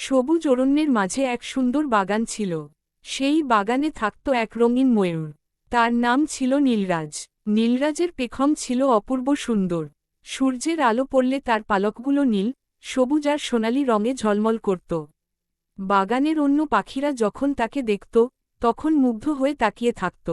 সবুজ অরণ্যের মাঝে এক সুন্দর বাগান ছিল। সেই বাগানে থাকত এক রঙিন ময়ূর। তার নাম ছিল নীলরাজ। নীলরাজের পেখম ছিল অপূর্ব সুন্দর। সূর্যের আলো পড়লে তার পালকগুলো নীল, সবুজ আর সোনালি রঙে ঝলমল করত। বাগানের অন্য পাখিরা যখন তাকে দেখত, তখন মুগ্ধ হয়ে তাকিয়ে থাকত।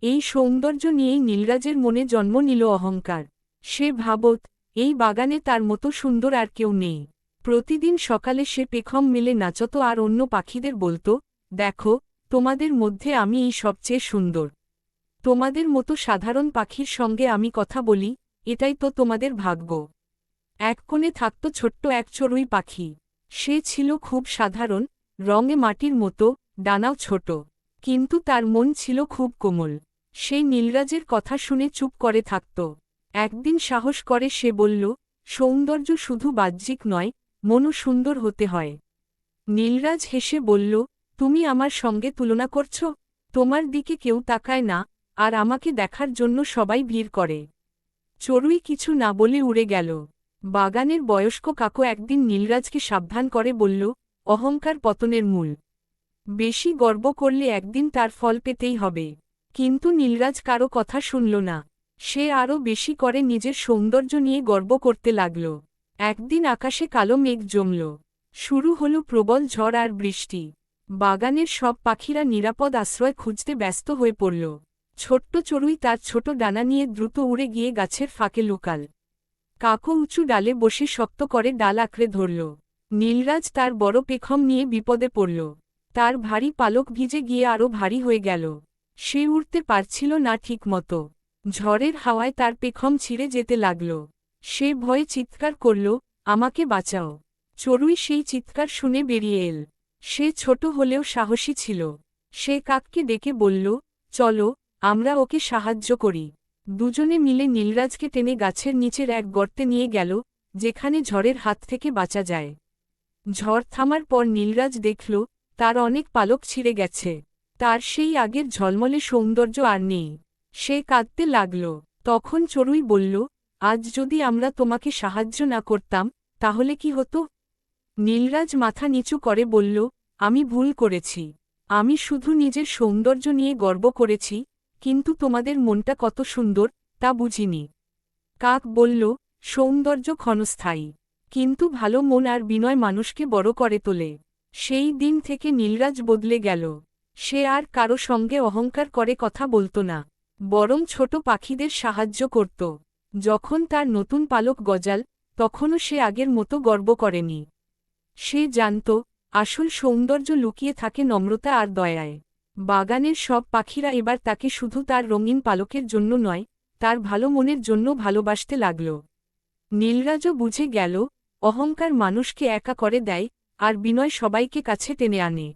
এই সৌন্দর্য নিয়েই নীলরাজের মনে জন্ম নিল অহংকার। সে ভাবত, এই বাগানে তার মতো সুন্দর আর কেউ নেই। প্রতিদিন সকালে সে পেখম মেলে নাচত আর অন্য পাখিদের বলত, দেখো, তোমাদের মধ্যে আমি এই সবচেয়ে সুন্দর। তোমাদের মতো সাধারণ পাখির সঙ্গে আমি কথা বলি, এটাই তো তোমাদের ভাগ্য। এক কোণে থাকত ছোট্ট এক চড়ুই পাখি। সে ছিল খুব সাধারণ, রঙে মাটির মতো, ডানাও ছোট। কিন্তু তার মন ছিল খুব কোমল। সে নীলরাজের কথা শুনে চুপ করে থাকত। একদিন সাহস করে সে বলল, সৌন্দর্য শুধু বাহ্যিক নয়, মনও সুন্দর হতে হয়। নীলরাজ হেসে বলল, তুমি আমার সঙ্গে তুলনা করছ? তোমার দিকে কেউ তাকায় না, আর আমাকে দেখার জন্য সবাই ভিড় করে। চড়ুই কিছু না বলে উড়ে গেল। বাগানের বয়স্ক কাকু একদিন নীলরাজকে সাবধান করে বলল, অহংকার পতনের মূল। বেশি গর্ব করলে একদিন তার ফল পেতেই হবে। কিন্তু নীলরাজ কারো কথা শুনল না। সে আরও বেশি করে নিজের সৌন্দর্য নিয়ে গর্ব করতে লাগল। একদিন আকাশে কালো মেঘ জমল। শুরু হল প্রবল ঝড় আর বৃষ্টি। বাগানের সব পাখিরা নিরাপদ আশ্রয় খুঁজতে ব্যস্ত হয়ে পড়ল। ছোট্ট চড়ুই তার ছোট ডানা নিয়ে দ্রুত উড়ে গিয়ে গাছের ফাঁকে লুকাল। কাকু উঁচু ডালে বসে শক্ত করে ডাল আঁকড়ে ধরল। নীলরাজ তার বড় পেখম নিয়ে বিপদে পড়ল। তার ভারী পালক ভিজে গিয়ে আরও ভারী হয়ে গেল। সে উড়তে পারছিল না ঠিকমতো। ঝড়ের হাওয়ায় তার পেখম ছিঁড়ে যেতে লাগল। সে ভয়ে চিৎকার করল, আমাকে বাঁচাও। চড়ুই সেই চিৎকার শুনে বেরিয়ে এল। সে ছোট হলেও সাহসী ছিল। সে কাককে ডেকে বলল, চলো, আমরা ওকে সাহায্য করি। দুজনে মিলে নীলরাজকে টেনে গাছের নিচের এক গর্তে নিয়ে গেল, যেখানে ঝড়ের হাত থেকে বাঁচা যায়। ঝড় থামার পর নীলরাজ দেখল, তার অনেক পালক ছিঁড়ে গেছে। তার সেই আগের ঝলমলে সৌন্দর্য আর নেই। সে কাঁদতে লাগল। তখন চড়ুই বলল, আজ যদি আমরা তোমাকে সাহায্য না করতাম, তাহলে কি হতো? নীলরাজ মাথা নিচু করে বলল, আমি ভুল করেছি। আমি শুধু নিজের সৌন্দর্য নিয়ে গর্ব করেছি, কিন্তু তোমাদের মনটা কত সুন্দর, তা বুঝিনি। কাক বলল, সৌন্দর্য ক্ষণস্থায়ী, কিন্তু ভালো মন আর বিনয় মানুষকে বড় করে তোলে। সেই দিন থেকে নীলরাজ বদলে গেল। সে আর কারো সঙ্গে অহংকার করে কথা বলত না, বরং ছোট পাখিদের সাহায্য করত। যখন তার নতুন পালক গজাল, তখনও সে আগের মতো গর্ব করেনি। সে জানত, আসল সৌন্দর্য লুকিয়ে থাকে নম্রতা আর দয়ায়। বাগানের সব পাখিরা এবার তাকে শুধু তার রঙিন পালকের জন্য নয়, তার ভালো মনের জন্য ভালোবাসতে লাগল। নীলরাজও বুঝে গেল, অহংকার মানুষকে একা করে দেয়, আর বিনয় সবাইকে কাছে টেনে আনে।